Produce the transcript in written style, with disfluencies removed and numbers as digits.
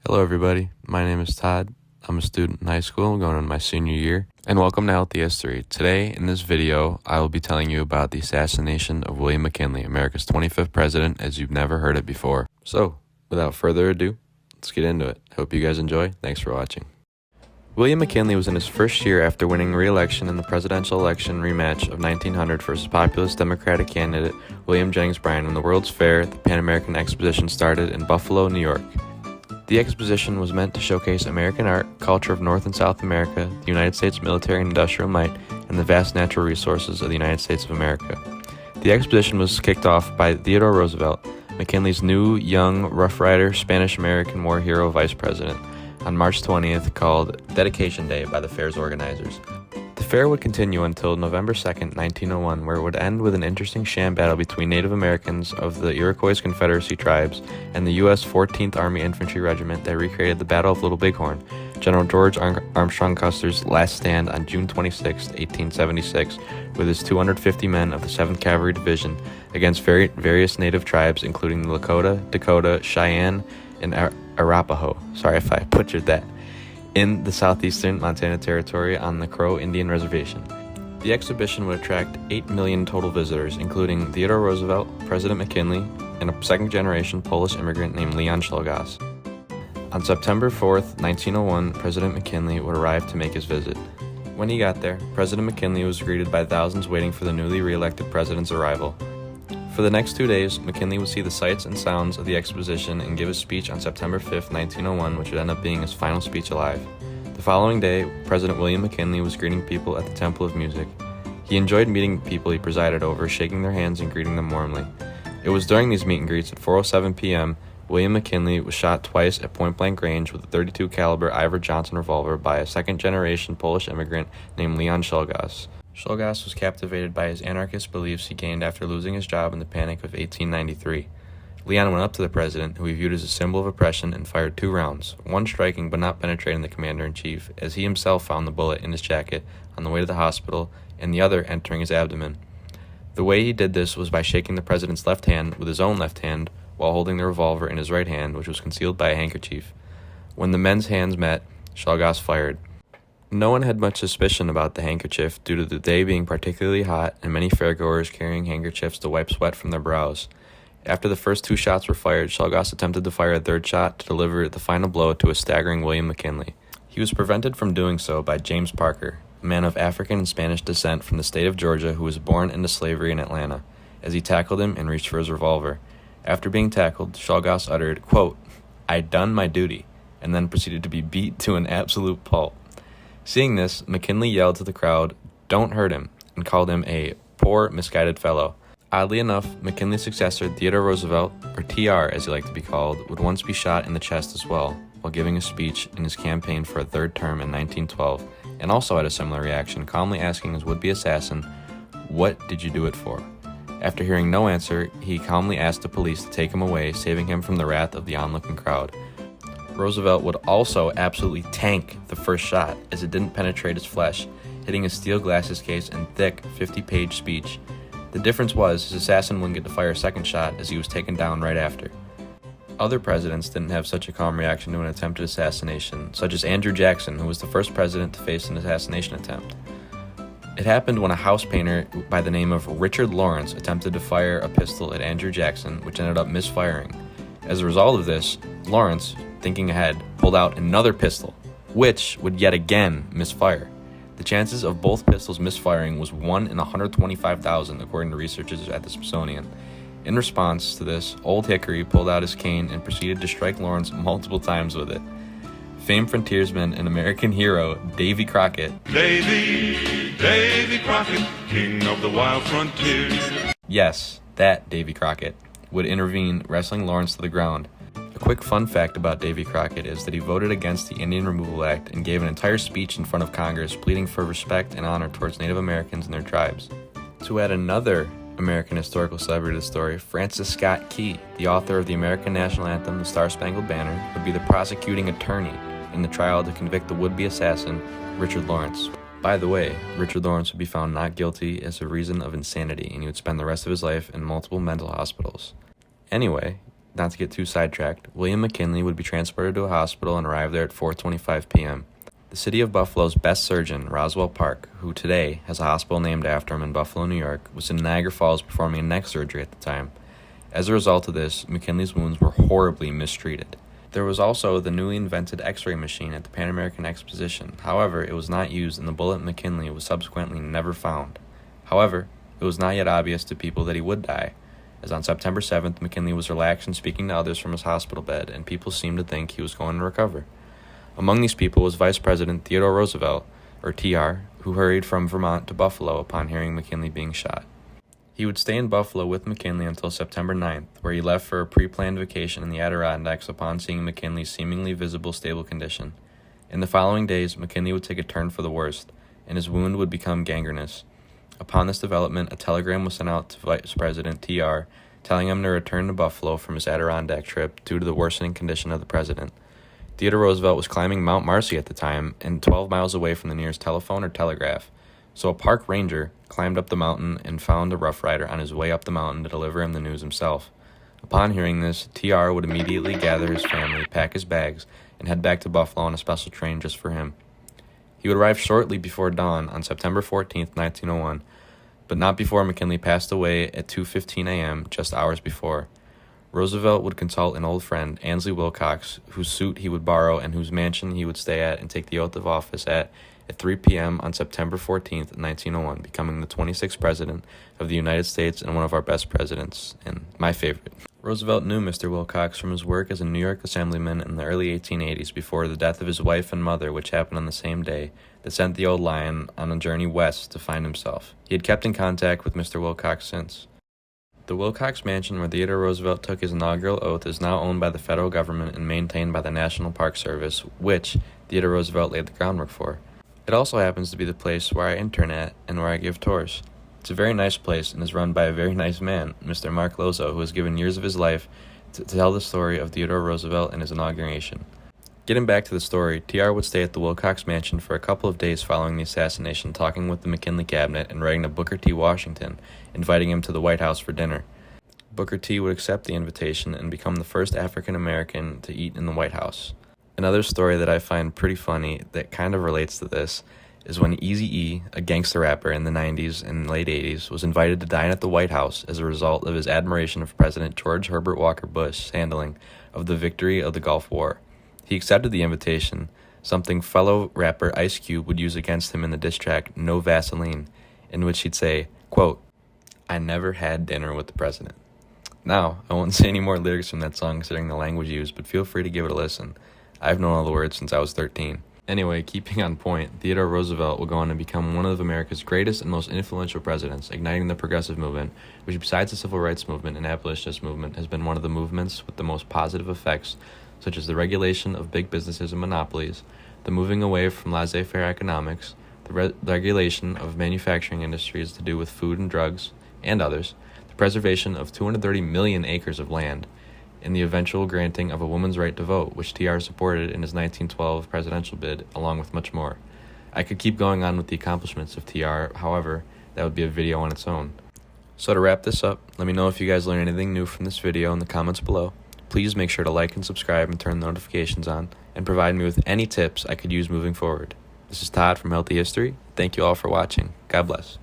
Hello, everybody. My name is Todd. I'm a student in high school. I'm going on my senior year. And welcome to Healthy History. Today, in this video, I will be telling you about the assassination of William McKinley, America's 25th president, as you've never heard it before. So, without further ado, let's get into it. Hope you guys enjoy. Thanks for watching. William McKinley was in his first year after winning re-election in the presidential election rematch of 1900 versus populist Democratic candidate William Jennings Bryan when the World's Fair, the Pan American Exposition, started in Buffalo, New York. The exposition was meant to showcase American art, culture of North and South America, the United States military and industrial might, and the vast natural resources of the United States of America. The exposition was kicked off by Theodore Roosevelt, McKinley's new, young, Rough Rider, Spanish-American war hero vice president, on March 20th, called Dedication Day by the fair's organizers. The fair would continue until November 2nd, 1901, where it would end with an interesting sham battle between Native Americans of the Iroquois Confederacy tribes and the U.S. 14th Army Infantry Regiment that recreated the Battle of Little Bighorn, General George Armstrong Custer's last stand on June 26, 1876, with his 250 men of the 7th Cavalry Division against various Native tribes, including the Lakota, Dakota, Cheyenne, and Arapaho. Sorry if I butchered that. In the southeastern Montana Territory on the Crow Indian Reservation. The exhibition would attract 8 million total visitors, including Theodore Roosevelt, President McKinley, and a second-generation Polish immigrant named Leon Czolgosz. On September 4th, 1901, President McKinley would arrive to make his visit. When he got there, President McKinley was greeted by thousands waiting for the newly re-elected president's arrival. For the next 2 days, McKinley would see the sights and sounds of the exposition and give a speech on September 5th, 1901, which would end up being his final speech alive. The following day, President William McKinley was greeting people at the Temple of Music. He enjoyed meeting people he presided over, shaking their hands and greeting them warmly. It was during these meet and greets at 4:07 p.m. William McKinley was shot twice at point-blank range with a .32 caliber Iver Johnson revolver by a second-generation Polish immigrant named Leon Czolgosz. Czolgosz was captivated by his anarchist beliefs he gained after losing his job in the Panic of 1893. Leon went up to the president, who he viewed as a symbol of oppression, and fired 2 rounds, one striking but not penetrating the commander-in-chief, as he himself found the bullet in his jacket on the way to the hospital, and the other entering his abdomen. The way he did this was by shaking the president's left hand with his own left hand, while holding the revolver in his right hand, which was concealed by a handkerchief. When the men's hands met, Czolgosz fired. No one had much suspicion about the handkerchief due to the day being particularly hot and many fairgoers carrying handkerchiefs to wipe sweat from their brows. After the first 2 shots were fired, Czolgosz attempted to fire a 3rd shot to deliver the final blow to a staggering William McKinley. He was prevented from doing so by James Parker, a man of African and Spanish descent from the state of Georgia who was born into slavery in Atlanta, as he tackled him and reached for his revolver. After being tackled, Czolgosz uttered, quote, "I done my duty," and then proceeded to be beat to an absolute pulp. Seeing this, McKinley yelled to the crowd, "Don't hurt him," and called him a poor, misguided fellow. Oddly enough, McKinley's successor, Theodore Roosevelt, or TR as he liked to be called, would once be shot in the chest as well, while giving a speech in his campaign for a 3rd term in 1912, and also had a similar reaction, calmly asking his would-be assassin, "What did you do it for?" After hearing no answer, he calmly asked the police to take him away, saving him from the wrath of the onlooking crowd. Roosevelt would also absolutely tank the first shot, as it didn't penetrate his flesh, hitting his steel glasses case and thick 50-page speech. The difference was his assassin wouldn't get to fire a 2nd shot, as he was taken down right after. Other presidents didn't have such a calm reaction to an attempted assassination, such as Andrew Jackson, who was the first president to face an assassination attempt. It happened when a house painter by the name of Richard Lawrence attempted to fire a pistol at Andrew Jackson, which ended up misfiring. As a result of this, Lawrence, thinking ahead, pulled out another pistol, which would yet again misfire. The chances of both pistols misfiring was 1 in 125,000, according to researchers at the Smithsonian. In response to this, Old Hickory pulled out his cane and proceeded to strike Lawrence multiple times with it. Famed frontiersman and American hero Davy Crockett, Davy Crockett, king of the wild frontier. Yes, that Davy Crockett would intervene, wrestling Lawrence to the ground. A quick fun fact about Davy Crockett is that he voted against the Indian Removal Act and gave an entire speech in front of Congress pleading for respect and honor towards Native Americans and their tribes. To add another American historical celebrity to the story, Francis Scott Key, the author of the American National Anthem, the Star-Spangled Banner, would be the prosecuting attorney in the trial to convict the would-be assassin, Richard Lawrence. By the way, Richard Lawrence would be found not guilty as a reason of insanity, and he would spend the rest of his life in multiple mental hospitals. Anyway, Not to get too sidetracked, William McKinley would be transported to a hospital and arrive there at 4:25 p.m. The city of Buffalo's best surgeon, Roswell Park, who today has a hospital named after him in Buffalo, New York, was in Niagara Falls performing a neck surgery at the time. As a result of this, McKinley's wounds were horribly mistreated. There was also the newly invented X-ray machine at the Pan American Exposition. However, it was not used and the bullet in McKinley was subsequently never found. However, it was not yet obvious to people that he would die, as on September 7th, McKinley was relaxed and speaking to others from his hospital bed, and people seemed to think he was going to recover. Among these people was Vice President Theodore Roosevelt, or TR, who hurried from Vermont to Buffalo upon hearing McKinley being shot. He would stay in Buffalo with McKinley until September 9th, where he left for a pre-planned vacation in the Adirondacks upon seeing McKinley's seemingly visible stable condition. In the following days, McKinley would take a turn for the worst, and his wound would become gangrenous. Upon this development, a telegram was sent out to Vice President TR, telling him to return to Buffalo from his Adirondack trip due to the worsening condition of the president. Theodore Roosevelt was climbing Mount Marcy at the time, and 12 miles away from the nearest telephone or telegraph. So a park ranger climbed up the mountain and found a Rough Rider on his way up the mountain to deliver him the news himself. Upon hearing this, TR would immediately gather his family, pack his bags, and head back to Buffalo on a special train just for him. He would arrive shortly before dawn on September 14, 1901, but not before McKinley passed away at 2:15 a.m., just hours before. Roosevelt would consult an old friend, Ansley Wilcox, whose suit he would borrow and whose mansion he would stay at and take the oath of office at 3 p.m. on September 14, 1901, becoming the 26th President of the United States and one of our best presidents, and my favorite. Roosevelt knew Mr. Wilcox from his work as a New York assemblyman in the early 1880s before the death of his wife and mother, which happened on the same day, that sent the old lion on a journey west to find himself. He had kept in contact with Mr. Wilcox since. The Wilcox Mansion where Theodore Roosevelt took his inaugural oath is now owned by the federal government and maintained by the National Park Service, which Theodore Roosevelt laid the groundwork for. It also happens to be the place where I intern at and where I give tours. It's a very nice place and is run by a very nice man, Mr. Mark Lozo, who has given years of his life to tell the story of Theodore Roosevelt and his inauguration. Getting back to the story, TR would stay at the Wilcox Mansion for a couple of days following the assassination, talking with the McKinley cabinet and writing to Booker T. Washington, inviting him to the White House for dinner. Booker T. would accept the invitation and become the first African American to eat in the White House. Another story that I find pretty funny that kind of relates to this is when Eazy-E, a gangster rapper in the 90s and late 80s, was invited to dine at the White House as a result of his admiration of President George Herbert Walker Bush's handling of the victory of the Gulf War. He accepted the invitation, something fellow rapper Ice Cube would use against him in the diss track No Vaseline, in which he'd say, quote, "I never had dinner with the president." Now, I won't say any more lyrics from that song considering the language used, but feel free to give it a listen. I've known all the words since I was 13. Anyway, keeping on point, Theodore Roosevelt will go on to become one of America's greatest and most influential presidents, igniting the progressive movement, which besides the civil rights movement and abolitionist movement has been one of the movements with the most positive effects, such as the regulation of big businesses and monopolies, the moving away from laissez-faire economics, the regulation of manufacturing industries to do with food and drugs, and others, the preservation of 230 million acres of land, and the eventual granting of a woman's right to vote, which TR supported in his 1912 presidential bid, along with much more. I could keep going on with the accomplishments of TR, however, that would be a video on its own. So to wrap this up, let me know if you guys learned anything new from this video in the comments below. Please make sure to like and subscribe and turn the notifications on, and provide me with any tips I could use moving forward. This is Todd from Healthy History. Thank you all for watching. God bless.